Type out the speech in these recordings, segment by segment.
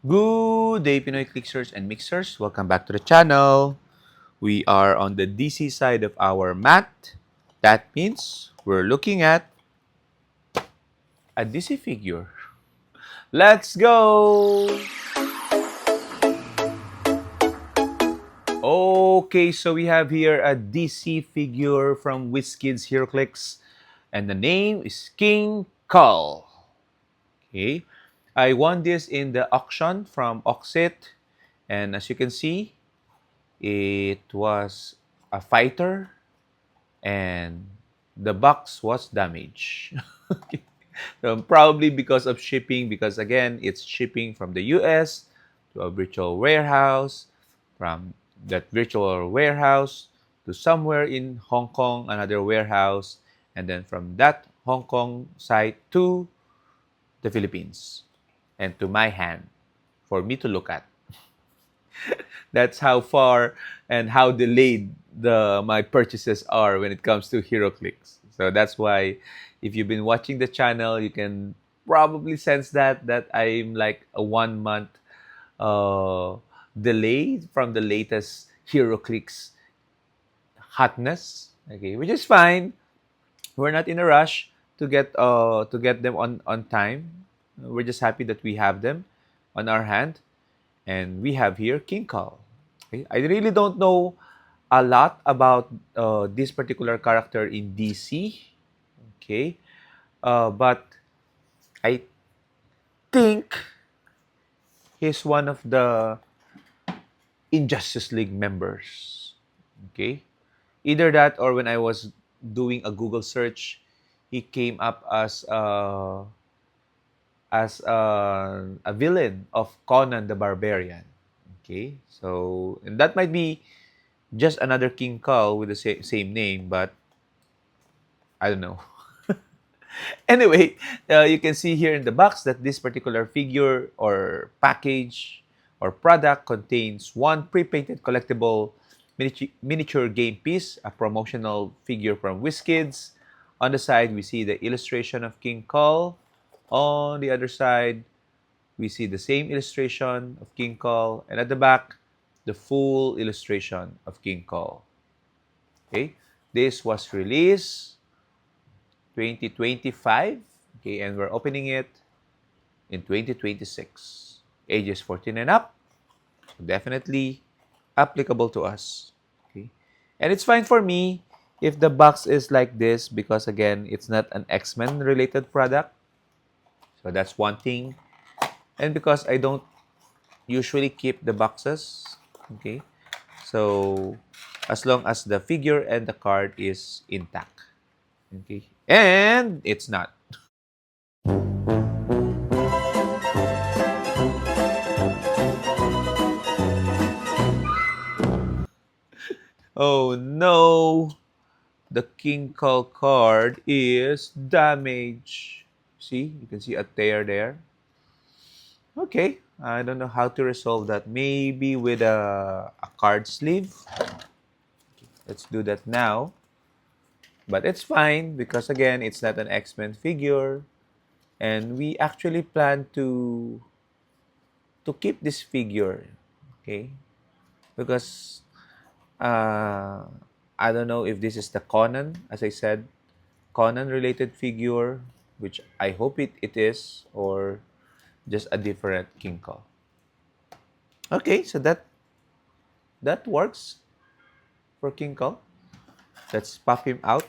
Good day, Pinoy Clickers and Mixers. Welcome back to the channel. We are on the DC side of our mat. That means we're looking at a DC figure. Let's go! Okay, so we have here a DC figure from WizKids Heroclix, and the name is King Kull. Okay, I won this in the auction from Oxit, and as you can see, it was a fighter and the box was damaged. Probably because of shipping, because again, it's shipping from the US to a virtual warehouse, from that virtual warehouse to somewhere in Hong Kong, another warehouse, and then from that Hong Kong site to the Philippines and to my hand for me to look at. That's how far and how delayed my purchases are when it comes to HeroClix. So that's why if you've been watching the channel, you can probably sense that I'm like a 1 month uh, delay from the latest HeroClix hotness. Okay, which is fine. We're not in a rush to get them on time. We're just happy that we have them on our hand. And we have here King Kong. Okay? I really don't know a lot about this particular character in DC. Okay, but I think he's one of the Injustice League members. Okay, either that or when I was doing a Google search, he came up as a villain of Conan the Barbarian. Okay, so and that might be just another King Kull with the same name, but I don't know. Anyway, you can see here in the box that this particular figure or package or product contains one pre-painted collectible miniature game piece, a promotional figure from WizKids. On the side, we see the illustration of King Kull. On the other side, we see the same illustration of King Kull. And at the back, the full illustration of King Kull. Okay, this was released 2025. Okay, and we're opening it in 2026. Ages 14 and up, so definitely applicable to us. Okay, and it's fine for me if the box is like this because again, it's not an X-Men related product. So that's one thing. And because I don't usually keep the boxes, okay, so as long as the figure and the card is intact. Okay. And it's not. Oh no. The King Call card is damaged. See, you can see a tear there. Okay, I don't know how to resolve that. Maybe with a card sleeve. Let's do that now. But it's fine because again, it's not an X-Men figure. And we actually plan to keep this figure. Okay? Because uh, I don't know if this is the Conan, as I said, Conan related figure, which I hope it is, or just a different King Kong. Okay, so that works for King Kong. Let's pop him out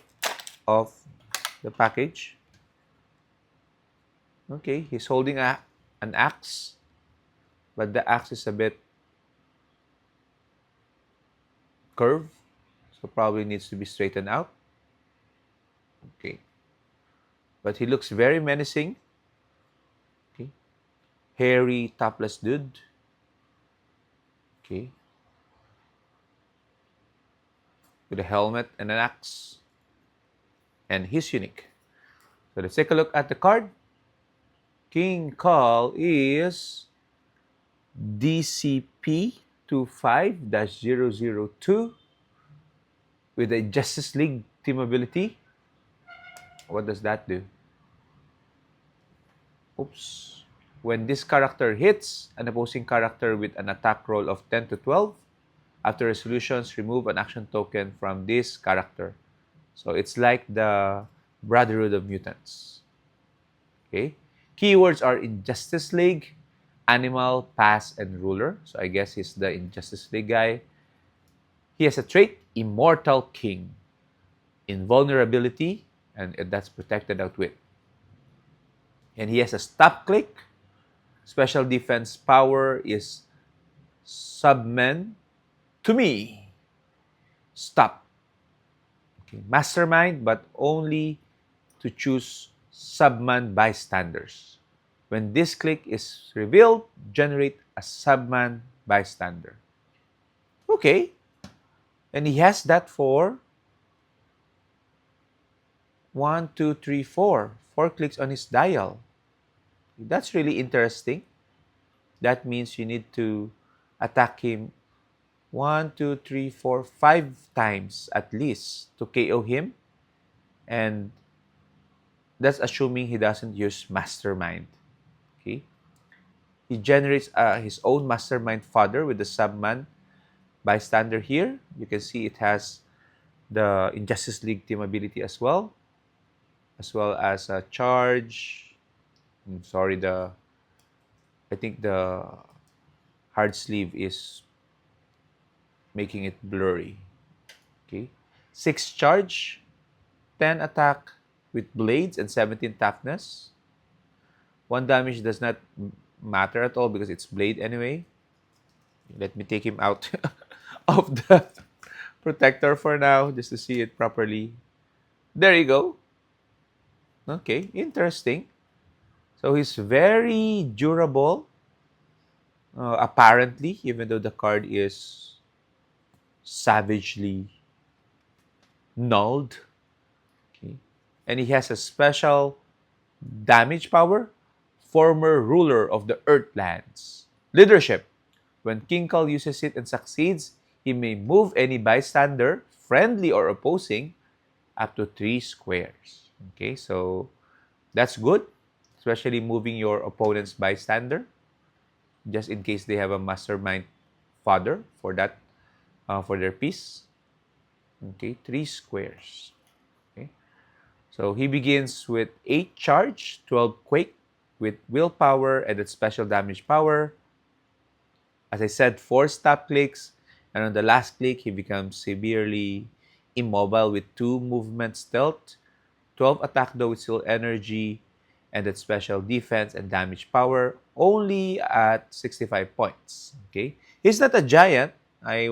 of the package. Okay, he's holding an axe, but the axe is a bit curved, so probably needs to be straightened out. Okay, but he looks very menacing. Okay, hairy, topless dude. Okay, with a helmet and an axe, and he's unique. So let's take a look at the card. King Call is DCP 25-002 with a Justice League team ability. What does that do? Oops. When this character hits an opposing character with an attack roll of 10 to 12, after resolutions, remove an action token from this character. So it's like the Brotherhood of Mutants. Okay. Keywords are Injustice League, Animal, Pass, and Ruler. So I guess he's the Injustice League guy. He has a trait, Immortal King. Invulnerability, and that's protected outwit. And he has a Stop Click. Special defense power is Submen to me. Stop. Okay. Mastermind, but only to choose Subman bystanders. When this click is revealed, generate a Subman bystander. Okay. And he has that for 1, 2, 3, 4. 4 clicks on his dial. That's really interesting. That means you need to attack him 1, 2, 3, 4, 5 times at least to KO him. And that's assuming he doesn't use Mastermind. Okay. He generates his own Mastermind fodder with the Subman bystander here. You can see it has the Injustice League team ability as well as a charge. Sorry, I think the hard sleeve is making it blurry. Okay, 6 charge, 10 attack with blades and 17 toughness. 1 damage does not matter at all because it's blade anyway. Let me take him out of the protector for now just to see it properly. There you go. Okay, interesting. So he's very durable, apparently, even though the card is savagely nulled. Okay. And he has a special damage power, former ruler of the Earthlands. Leadership. When King Kull uses it and succeeds, he may move any bystander, friendly or opposing, up to 3 squares. Okay, so that's good, especially moving your opponent's bystander, just in case they have a mastermind fodder for that, for their piece. Okay, 3 squares. Okay, so he begins with 8 charge, 12 quake, with willpower and its special damage power. As I said, 4 stop clicks, and on the last click, he becomes severely immobile with 2 movement stealth, 12 attack though with still energy, and its special defense and damage power only at 65 points. Okay, he's not a giant. I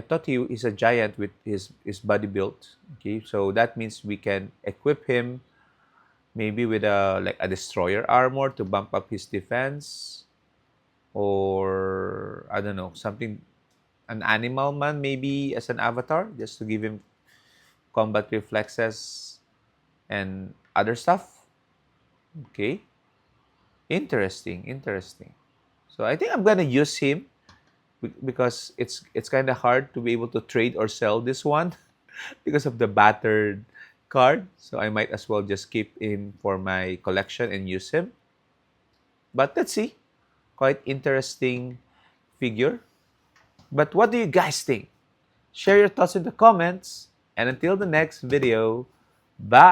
thought he is a giant with his body built. Okay, so that means we can equip him maybe with a destroyer armor to bump up his defense, or I don't know, something, an animal man maybe as an avatar, just to give him combat reflexes and other stuff. Okay, interesting. So I think I'm gonna use him because it's kind of hard to be able to trade or sell this one because of the battered card. So I might as well just keep him for my collection and use him. But let's see. Quite interesting figure. But what do you guys think? Share your thoughts in the comments. And until the next video, bye!